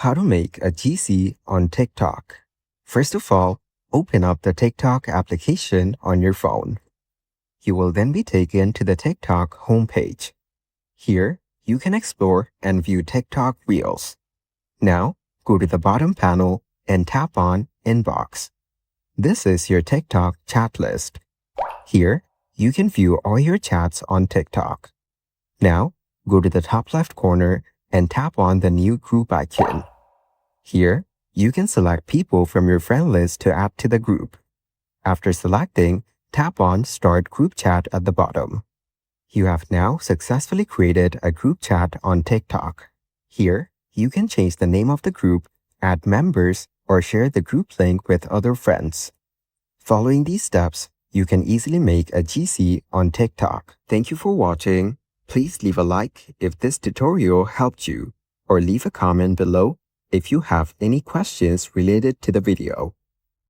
How to make a GC on TikTok. First of all, open up the TikTok application on your phone. You will then be taken to the TikTok homepage. Here, you can explore and view TikTok Reels. Now, go to the bottom panel and tap on Inbox. This is your TikTok chat list. Here, you can view all your chats on TikTok. Now, go to the top left corner and tap on the new group icon. Here, you can select people from your friend list to add to the group. After selecting, tap on Start Group Chat at the bottom. You have now successfully created a group chat on TikTok. Here, you can change the name of the group, add members, or share the group link with other friends. Following these steps, you can easily make a GC on TikTok. Thank you for watching. Please leave a like if this tutorial helped you, or leave a comment below if you have any questions related to the video.